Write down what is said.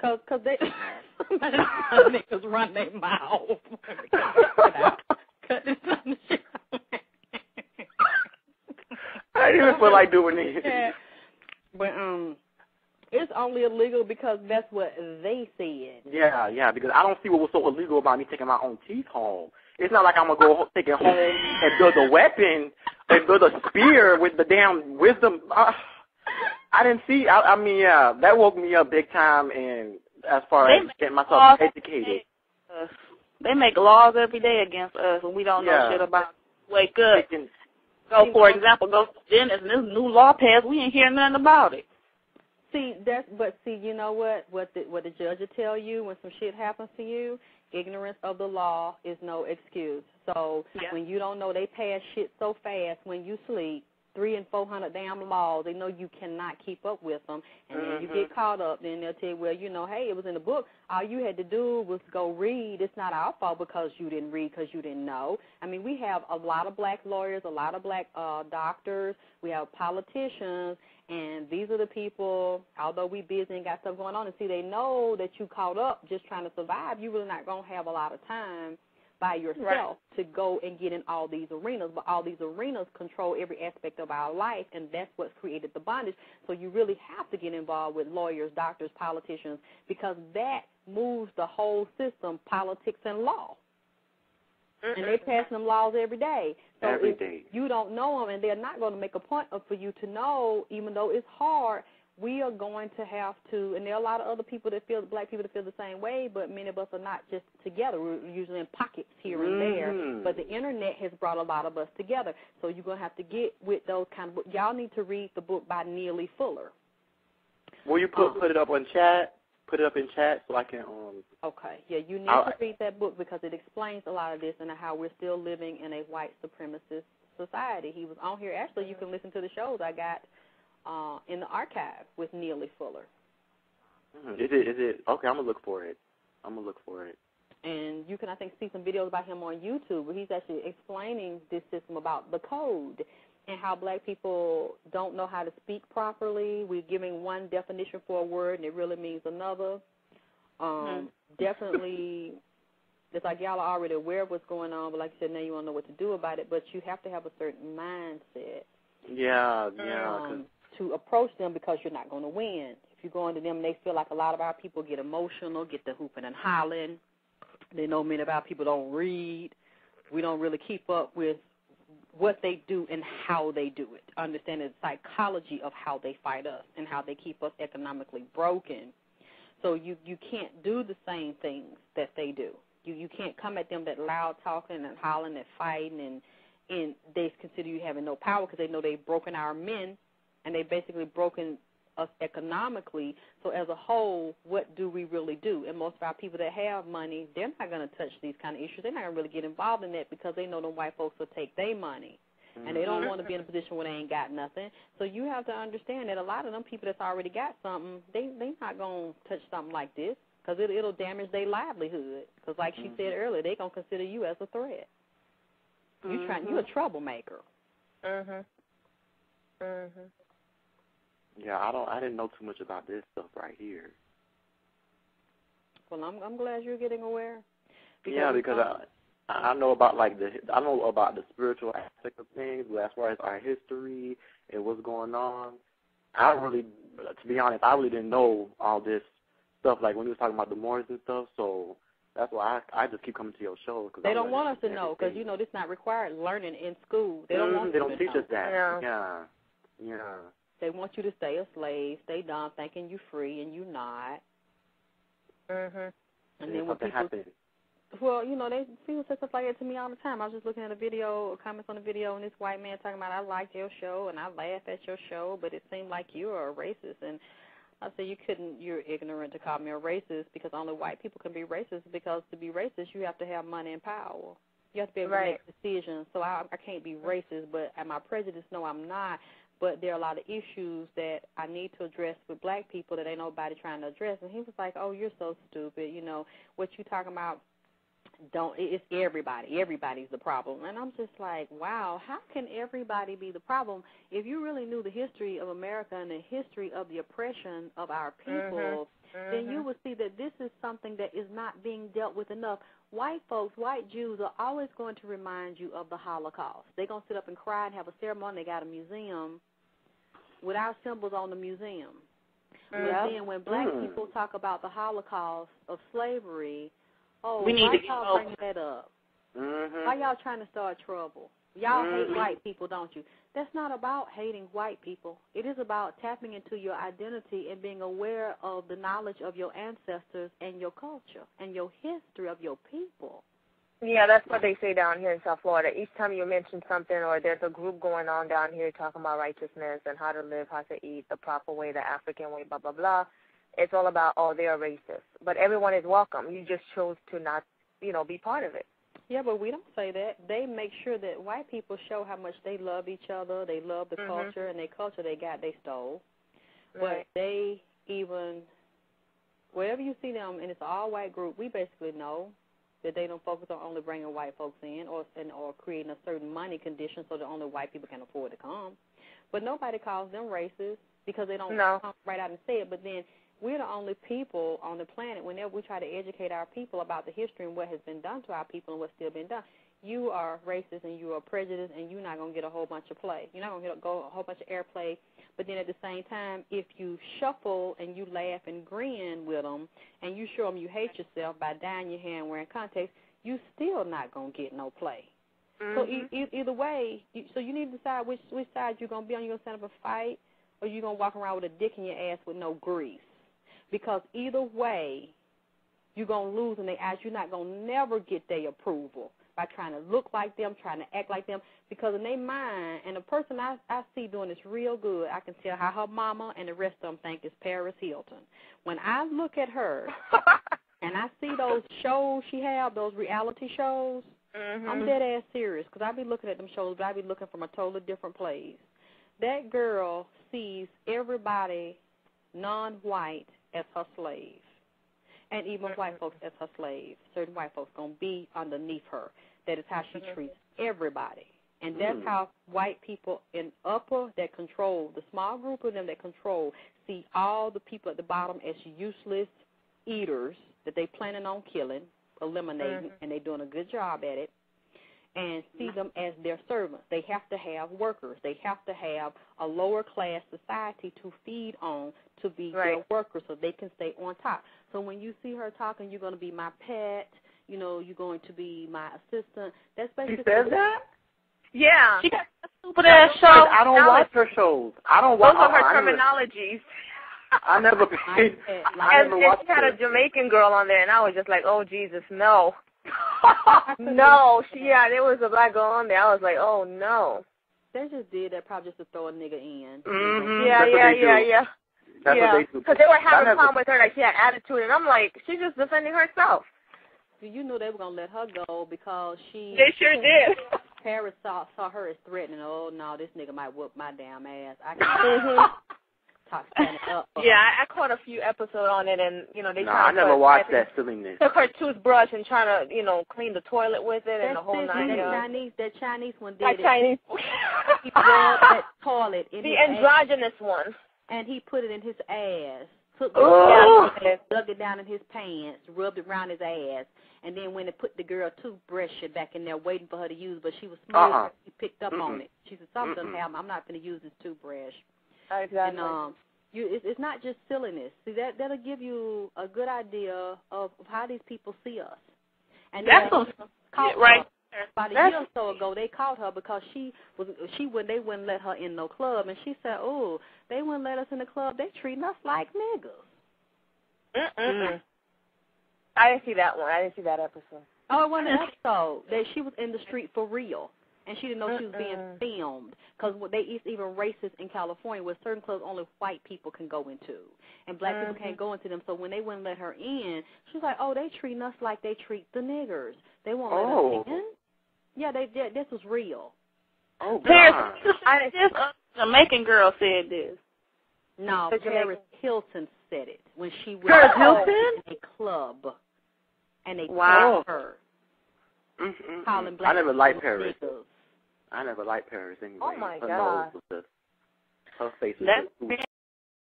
Cause they niggas run their mouth. Cut this shit out. I didn't even feel like doing it. Yeah. But it's only illegal because that's what they said. Yeah, because I don't see what was so illegal about me taking my own teeth home. It's not like I'm going to go take it home and build a weapon and build a spear with the damn wisdom. I didn't see, I mean, yeah, that woke me up big time, and as far as getting myself educated. They make laws every day against us, and we don't know shit about it. Wake up. So, for example, go to the dentist, and this new law passed, we ain't hearing nothing about it. See, you know what? What the judge will tell you when some shit happens to you, ignorance of the law is no excuse. So when you don't know, they pass shit so fast when you sleep, 300 and 400 damn laws. They know you cannot keep up with them, and then you get caught up. Then they'll tell you, well, you know, hey, it was in the book. All you had to do was go read. It's not our fault because you didn't read, because you didn't know. I mean, we have a lot of black lawyers, a lot of black doctors. We have politicians, and these are the people, although we busy and got stuff going on, and see, they know that you caught up just trying to survive. You're really not going to have a lot of time by yourself to go and get in all these arenas, but all these arenas control every aspect of our life, and that's what's created the bondage. So you really have to get involved with lawyers, doctors, politicians, because that moves the whole system, politics and law. And they pass them laws every day. So if you don't know them, and they're not going to make a point of for you to know, even though it's hard, we are going to have to, and there are a lot of other people that feel, black people that feel the same way, but many of us are not just together. We're usually in pockets here and there. But the Internet has brought a lot of us together. So you're going to have to get with those kind of books. Y'all need to read the book by Neely Fuller. Will you put it up on chat? Put it up in chat so I can. Okay. Yeah, you need to read that book because it explains a lot of this and how we're still living in a white supremacist society. He was on here. Actually, you can listen to the shows I got in the archive with Neely Fuller. Is it? Okay, I'm going to look for it. And you can, I think, see some videos about him on YouTube where he's actually explaining this system about the code and how black people don't know how to speak properly. We're giving one definition for a word, and it really means another. Definitely, it's like y'all are already aware of what's going on, but like you said, now you don't know what to do about it. But you have to have a certain mindset. Yeah. To approach them because you're not going to win. If you go into them, they feel like a lot of our people get emotional, get the hooping and hollering. They know many of our people don't read. We don't really keep up with what they do and how they do it, understanding the psychology of how they fight us and how they keep us economically broken. So you can't do the same things that they do. You can't come at them that loud talking and hollering and fighting, and they consider you having no power because they know they've broken our men and they've basically broken us economically. So as a whole, what do we really do? And most of our people that have money, they're not going to touch these kind of issues. They're not going to really get involved in that because they know the white folks will take their money. And they don't want to be in a position where they ain't got nothing. So you have to understand that a lot of them people that's already got something, they not going to touch something like this because it'll damage their livelihood. Because like she said earlier, they going to consider you as a threat. You're a troublemaker. Yeah, I didn't know too much about this stuff right here. Well, I'm glad you're getting aware. Because I know about the spiritual aspect of things, but as far as our history and what's going on, to be honest, I really didn't know all this stuff. Like when you was talking about the Moors and stuff, so that's why I just keep coming to your show. Cause they don't want us to know because this is not required learning in school. They don't want. They don't teach us that. Yeah. They want you to stay a slave, stay dumb, thinking you're free and you're not. And then when people happens. Well, they people say stuff like that to me all the time. I was just looking at comments on a video, and this white man talking about, I liked your show, and I laughed at your show, but it seemed like you are a racist. And I said, you're ignorant to call me a racist because only white people can be racist because to be racist, you have to have money and power. You have to be able to make decisions. So I can't be racist, but am I prejudiced? No, I'm not. But there are a lot of issues that I need to address with black people that ain't nobody trying to address. And he was like, oh, you're so stupid. What you talking about, it's everybody. Everybody's the problem. And I'm just like, wow, how can everybody be the problem? If you really knew the history of America and the history of the oppression of our people, then you would see something that is not being dealt with enough. White folks, white Jews are always going to remind you of the Holocaust. They're going to sit up and cry and have a ceremony. They got a museum with our symbols on the museum. But then when black people talk about the Holocaust of slavery, we need why to y'all bringing that up? Why y'all trying to start trouble? Y'all hate white people, don't you? That's not about hating white people. It is about tapping into your identity and being aware of the knowledge of your ancestors and your culture and your history of your people. Yeah, that's what they say down here in South Florida. Each time you mention something or there's a group going on down here talking about righteousness and how to live, how to eat, the proper way, the African way, blah, blah, blah, it's all about, they are racist. But everyone is welcome. You just chose to not, be part of it. Yeah, but we don't say that. They make sure that white people show how much they love each other, they love the culture, and their culture they stole. But they even, wherever you see them, and it's an all-white group, we basically know that they don't focus on only bringing white folks in or creating a certain money condition so that only white people can afford to come. But nobody calls them racist because they don't come right out and say it. But then we're the only people on the planet, whenever we try to educate our people about the history and what has been done to our people and what's still been done, you are racist and you are prejudiced and you're not going to get a whole bunch of play. You're not going to get a whole bunch of airplay. But then at the same time, if you shuffle and you laugh and grin with them and you show them you hate yourself by dyeing your hair and wearing contacts, you still not going to get no play. So either way, so you need to decide which side you're going to be on. You're going to stand up and fight or you're going to walk around with a dick in your ass with no grease. Because either way, you're going to lose in their eyes. You're not going to never get their approval by trying to look like them, trying to act like them. Because in their mind, and the person I see doing this real good, I can tell how her mama and the rest of them think is Paris Hilton. When I look at her and I see those shows she have, those reality shows, I'm dead ass serious because I be looking at them shows, but I be looking from a totally different place. That girl sees everybody non-white as her slave, and even white folks as her slave. Certain white folks going to be underneath her. That is how she treats everybody. And that's how white people in upper that control, the small group of them that control, see all the people at the bottom as useless eaters that they planning on killing, eliminating, and they're doing a good job at it, and see them as their servants. They have to have workers. They have to have a lower class society to feed on to be their workers so they can stay on top. So when you see her talking, you're going to be my pet, you're going to be my assistant. That's basically. She says that? Yeah. She got a stupid-ass show. I don't watch her shows. I don't watch her terminologies. I never paid. And she had a Jamaican girl on there, and I was just like, oh, Jesus, no. No. There was a black girl on there. I was like, oh, no. They just did that probably just to throw a nigga in. Yeah. That's what they do. Because they were having a problem with her, like she had attitude, and I'm like, she's just defending herself. You knew they were going to let her go because she... They sure did. Paris saw her as threatening. Oh, no, this nigga might whoop my damn ass. I can't talk standing up. Yeah, I caught a few episodes on it, and, they I never watched that silliness. Took her toothbrush and trying to, clean the toilet with it and the whole nine yards. That Chinese one did that Chinese. He rubbed that toilet in the his androgynous ass, one. and he put it in his ass. Took it, dug it down in his pants, rubbed it around his ass, and then when they put the girl toothbrush back in there waiting for her to use, but she was smooth, she picked up on it. She said, something doesn't happen. I'm not going to use this toothbrush. Exactly. And it's not just silliness. See, that'll give you a good idea of how these people see us. And that's right. About a year or so ago, they caught her because they wouldn't let her in no club, and she said, "Oh, they wouldn't let us in the club. They treating us like niggas." I didn't see that one. I didn't see that episode. Oh, it wasn't an episode. That she was in the street for real, and she didn't know she was being filmed because it's even racist in California where certain clubs only white people can go into, and black people can't go into them. So when they wouldn't let her in, she was like, "Oh, they treating us like they treat the niggers. They won't let us in." Yeah, this was real. Oh, God. This Jamaican girl said this. No, Paris Hilton said it when she went to a club, and they called her. Calling black I never liked Paris. Niggas. I never liked Paris anyway. Oh, my her God. Nose was her face was That's just